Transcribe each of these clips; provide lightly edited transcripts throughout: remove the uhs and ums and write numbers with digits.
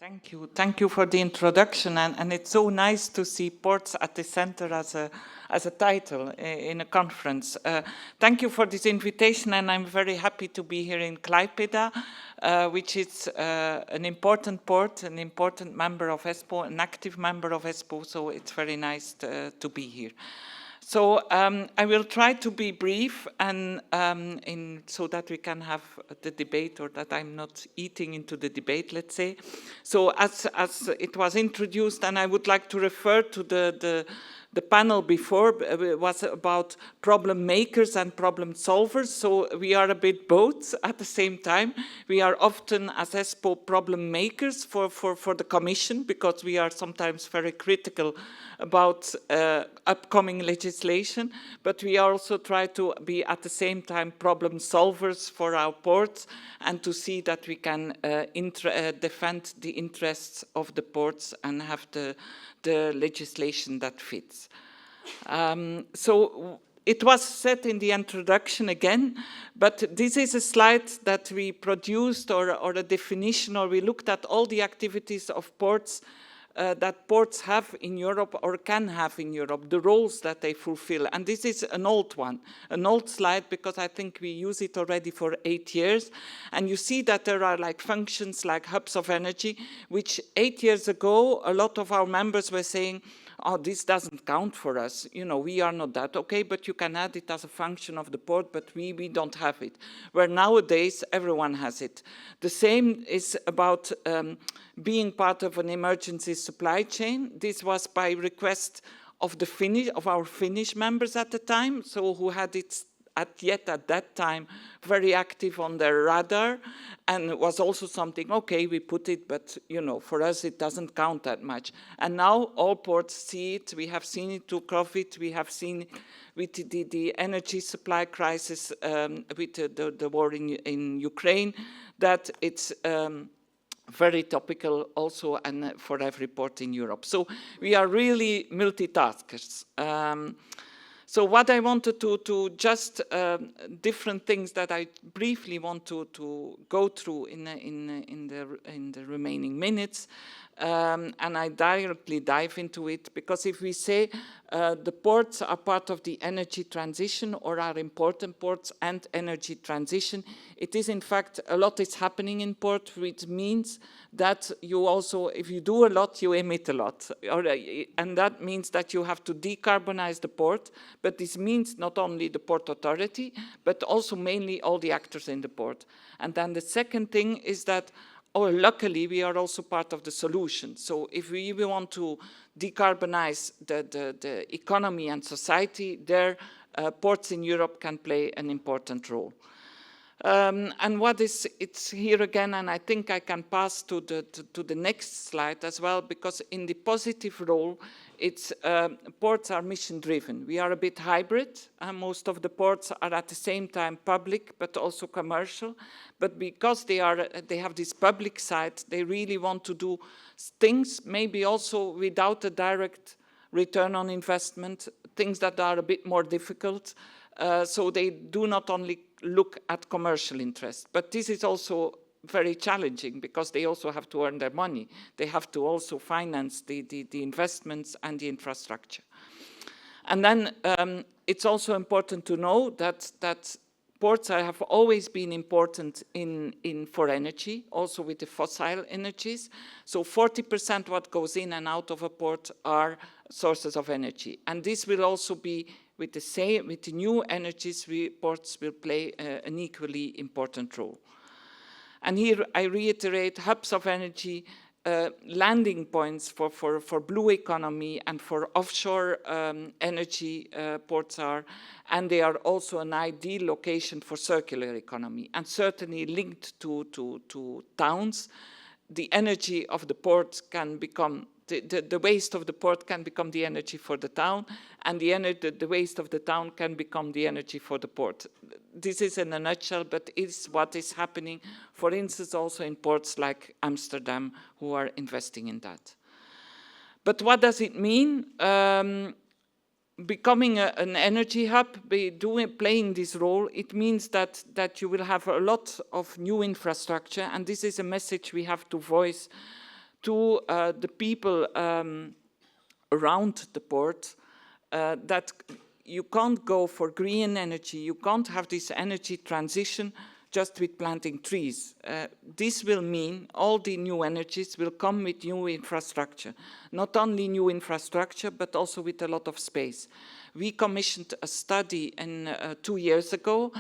Thank you for the introduction, and it's so nice to see ports at the center as a title in a conference. Thank you for this invitation, and I'm very happy to be here in Klaipėda, which is an important port, an important member of ESPO, an active member of ESPO, so it's very nice to be here. So I will try to be brief and so that we can have the debate, or that I'm not eating into the debate, let's say. So as it was introduced, and I would like to refer to the panel before, was about problem makers and problem solvers. So we are a bit both at the same time. We are often, as ESPO, problem makers for the Commission, because we are sometimes very critical about upcoming legislation, but we also try to be at the same time problem solvers for our ports, and to see that we can defend the interests of the ports and have the legislation that fits. So it was said in the introduction again, but this is a slide that we produced, or a definition, or we looked at all the activities of ports that ports have in Europe, or can have in Europe, the roles that they fulfill. And this is an old one, an old slide, because I think we use it already for 8 years. And you see that there are like functions like hubs of energy, which 8 years ago, a lot of our members were saying, oh, this doesn't count for us. You know, we are not that. Okay, but you can add it as a function of the port, but we don't have it. Where nowadays, everyone has it. The same is about being part of an emergency supply chain. This was by request of our Finnish members at the time, so who had it at that time very active on their radar, and it was also something, okay, we put it, but you know, for us it doesn't count that much. And now all ports see it. We have seen it to COVID. We have seen with the energy supply crisis, with the war in Ukraine, that it's very topical also, and for every port in Europe. So we are really multitaskers. So what I wanted to just different things that I briefly want to go through in the remaining minutes, and I directly dive into it, because if we say the ports are part of the energy transition, or are important ports and energy transition, it is in fact a lot is happening in port, which means that you also, if you do a lot, you emit a lot. And that means that you have to decarbonize the port, but this means not only the port authority, but also mainly all the actors in the port. And then the second thing is that, luckily, we are also part of the solution. So if we want to decarbonize the economy and society, there ports in Europe can play an important role. And it's here again, and I think I can pass to the next slide as well, because in the positive role, ports are mission driven. We are a bit hybrid. Most of the ports are at the same time public, but also commercial. But because they have this public side, they really want to do things, maybe also without a direct return on investment, things that are a bit more difficult. So they do not only look at commercial interest, but this is also very challenging, because they also have to earn their money. They have to also finance the investments and the infrastructure. And then it's also important to know that ports have always been important for energy, also with the fossil energies. So 40% what goes in and out of a port are sources of energy. And this will also be with the new energies, ports will play an equally important role. And here I reiterate, hubs of energy, landing points for blue economy and for offshore energy ports are, and they are also an ideal location for circular economy, and certainly linked to towns. The energy of the port can become the waste of the port can become the energy for the town, and the waste of the town can become the energy for the port. This is in a nutshell, but it's what is happening, for instance, also in ports like Amsterdam, who are investing in that. But what does it mean? Becoming an energy hub, playing this role, it means that you will have a lot of new infrastructure, and this is a message we have to voice to the people around the port that you can't go for green energy, you can't have this energy transition just with planting trees. This will mean all the new energies will come with new infrastructure. Not only new infrastructure, but also with a lot of space. We commissioned a study 2 years ago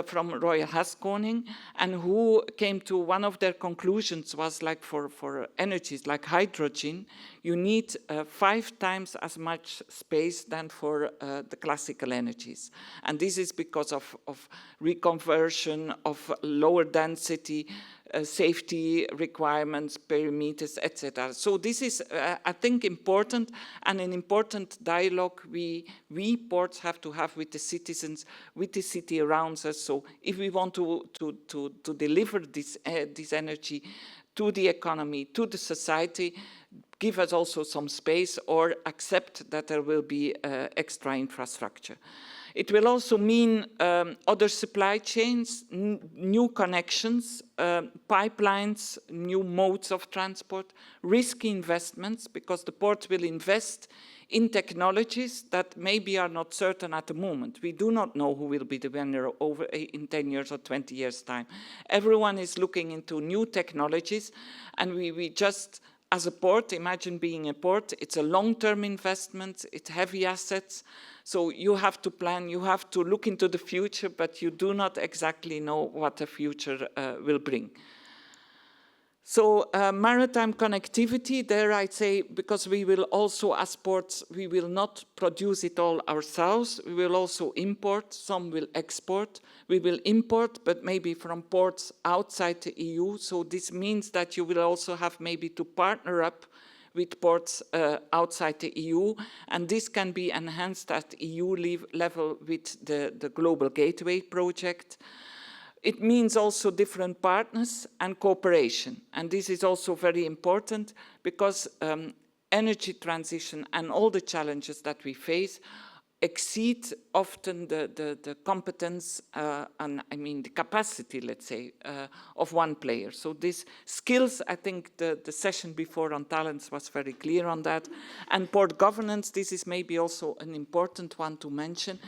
from Royal Haskoning, and who came to one of their conclusions was like for energies like hydrogen, you need 5 times as much space than for the classical energies. And this is because of reconversion, of lower density, safety requirements, perimeters, etc. So this is, I think, important, and an important dialogue we ports have to have with the citizens, with the city around us. So if we want to deliver this energy to the economy, to the society, give us also some space, or accept that there will be extra infrastructure. It will also mean other supply chains, new connections, pipelines, new modes of transport, risky investments, because the port will invest in technologies that maybe are not certain at the moment. We do not know who will be the winner in 10 years or 20 years' time. Everyone is looking into new technologies, and we just, as a port, imagine being a port, it's a long-term investment, it's heavy assets, so you have to plan, you have to look into the future, but you do not exactly know what the future will bring. So maritime connectivity, there I'd say, because we will also, as ports, we will not produce it all ourselves, we will also import, some will export, we will import, but maybe from ports outside the EU, so this means that you will also have maybe to partner up with ports outside the EU, and this can be enhanced at EU level with the Global Gateway project. It means also different partners and cooperation, and this is also very important because energy transition and all the challenges that we face exceed often the competence and I mean the capacity, let's say, of one player. So these skills, I think the session before on talents was very clear on that. And port governance, this is maybe also an important one to mention.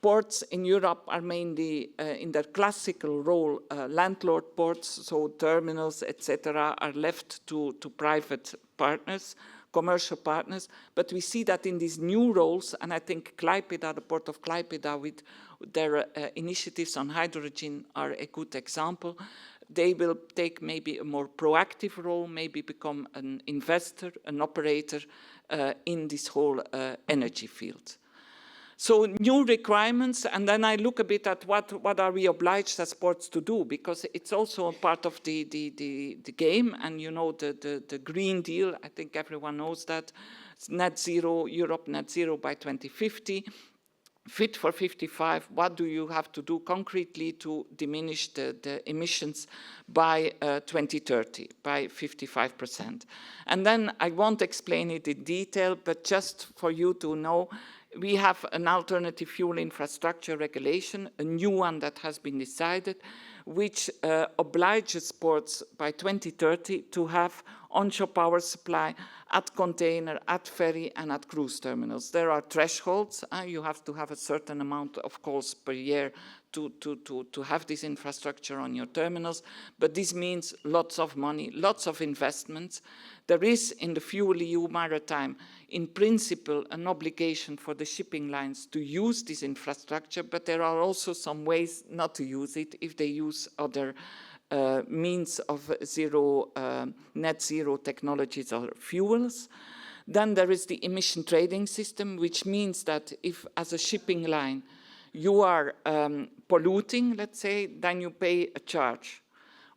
Ports in Europe are mainly in their classical role landlord ports, so terminals, etc., are left to private partners, commercial partners, but we see that in these new roles, and I think Klaipėda, the port of Klaipėda, with their initiatives on hydrogen are a good example. They will take maybe a more proactive role, maybe become an investor, an operator in this whole energy field. So new requirements, and then I look a bit at what are we obliged as ports to do, because it's also a part of the game, and you know the Green Deal, I think everyone knows that, it's net zero, Europe net zero by 2050, Fit for 55, what do you have to do concretely to diminish the emissions by 2030, by 55%. And then I won't explain it in detail, but just for you to know, we have an alternative fuel infrastructure regulation, a new one that has been decided, which obliges ports by 2030 to have onshore power supply at container, at ferry, and at cruise terminals. There are thresholds. You have to have a certain amount of calls per year to have this infrastructure on your terminals. But this means lots of money, lots of investments. There is in the Fuel EU Maritime, in principle, an obligation for the shipping lines to use this infrastructure, but there are also some ways not to use it if they use other means of net zero technologies or fuels. Then there is the emission trading system, which means that if, as a shipping line, you are polluting, let's say, then you pay a charge.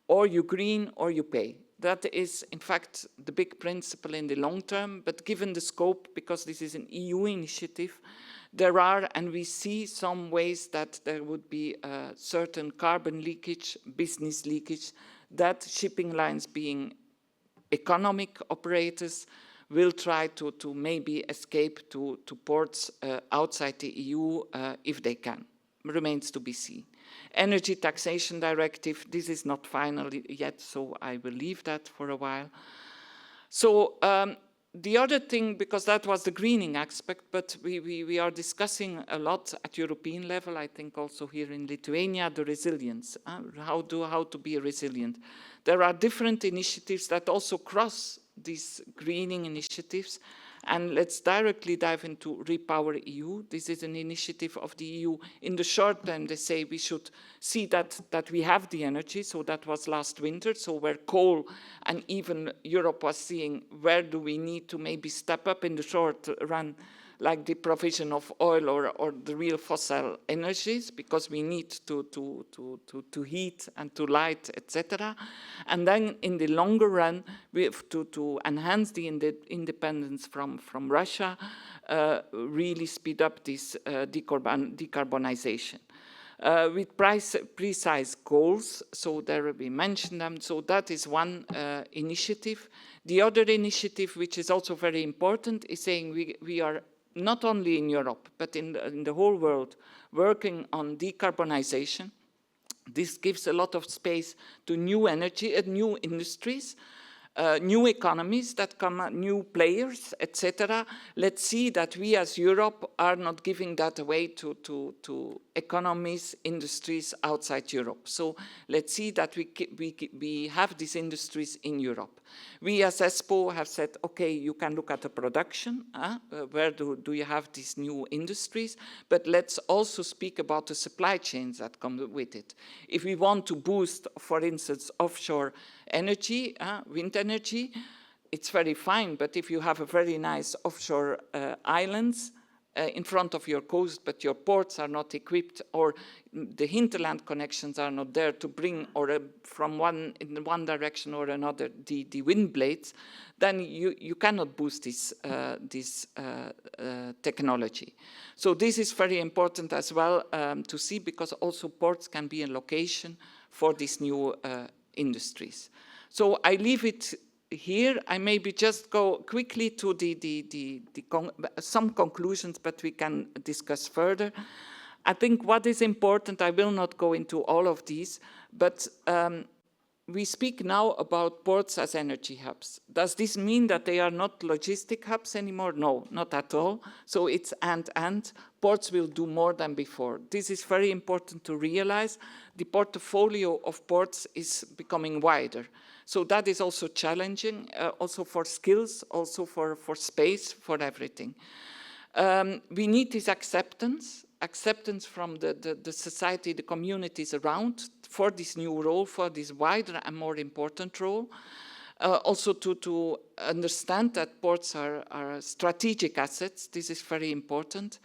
Or you green or you pay. That is, in fact, the big principle in the long term, but given the scope, because this is an EU initiative, there are, and we see some ways that there would be a certain carbon leakage, business leakage, that shipping lines being economic operators will try to maybe escape to ports outside the EU if they can. Remains to be seen. Energy taxation directive, this is not final yet, so I will leave that for a while. So the other thing, because that was the greening aspect, but we are discussing a lot at European level, I think also here in Lithuania, the resilience, how to be resilient. There are different initiatives that also cross these greening initiatives. And let's directly dive into Repower EU. This is an initiative of the EU. In the short term, they say we should see that we have the energy. So that was last winter. So where coal and even Europe was seeing where do we need to maybe step up in the short run, like the provision of oil or the real fossil energies, because we need to heat and to light, etc. And then in the longer run, we have to enhance the independence from Russia, really speed up this decarbonization. With precise goals, so there we mentioned them, so that is one initiative. The other initiative, which is also very important, is saying we are not only in Europe, but in the whole world, working on decarbonization. This gives a lot of space to new energy, new industries, new economies that come out, new players, etc. Let's see that we as Europe are not giving that away to economies, industries outside Europe. So let's see that we have these industries in Europe. We as ESPO have said, okay, you can look at the production, where do you have these new industries, but let's also speak about the supply chains that come with it. If we want to boost, for instance, offshore energy, wind energy, it's very fine, but if you have a very nice offshore islands in front of your coast, but your ports are not equipped, or the hinterland connections are not there to bring, or from in one direction or another, the wind blades, then you cannot boost this technology. So this is very important as well to see, because also ports can be a location for these new industries. So I leave it here. I maybe just go quickly to some conclusions, but we can discuss further. I think what is important, I will not go into all of these, but we speak now about ports as energy hubs. Does this mean that they are not logistic hubs anymore? No, not at all. So it's and. Ports will do more than before. This is very important to realize. The portfolio of ports is becoming wider. So that is also challenging, also for skills, also for space, for everything. We need this acceptance from the society, the communities around, for this new role, for this wider and more important role. Also to understand that ports are strategic assets. This is very important.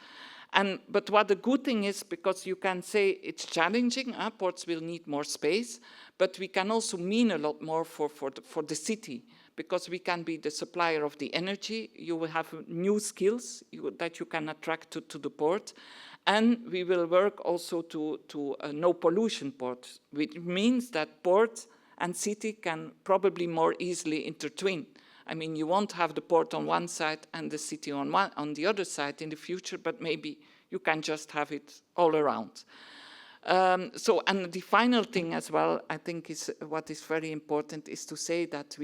But what the good thing is, because you can say it's challenging, ports will need more space, but we can also mean a lot more for the city, because we can be the supplier of the energy. You will have new skills that you can attract to the port. And we will work also to a no pollution port, which means that port and city can probably more easily intertwine. I mean, you won't have the port on one side and the city on the other side in the future, but maybe you can just have it all around. And the final thing as well, I think, is what is very important, is to say that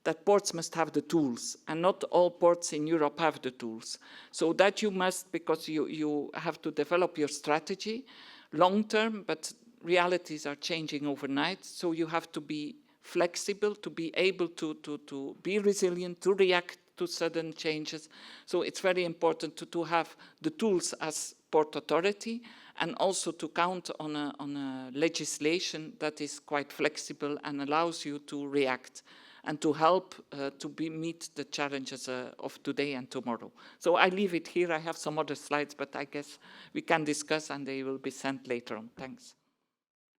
that ports must have the tools, and not all ports in Europe have the tools. So that you must, because you have to develop your strategy long term, but realities are changing overnight, so you have to be flexible, to be able to be resilient, to react to sudden changes. So it's very important to have the tools as Port Authority, and also to count on a legislation that is quite flexible and allows you to react and to help meet the challenges of today and tomorrow. So I leave it here. I have some other slides, but I guess we can discuss and they will be sent later on. Thanks.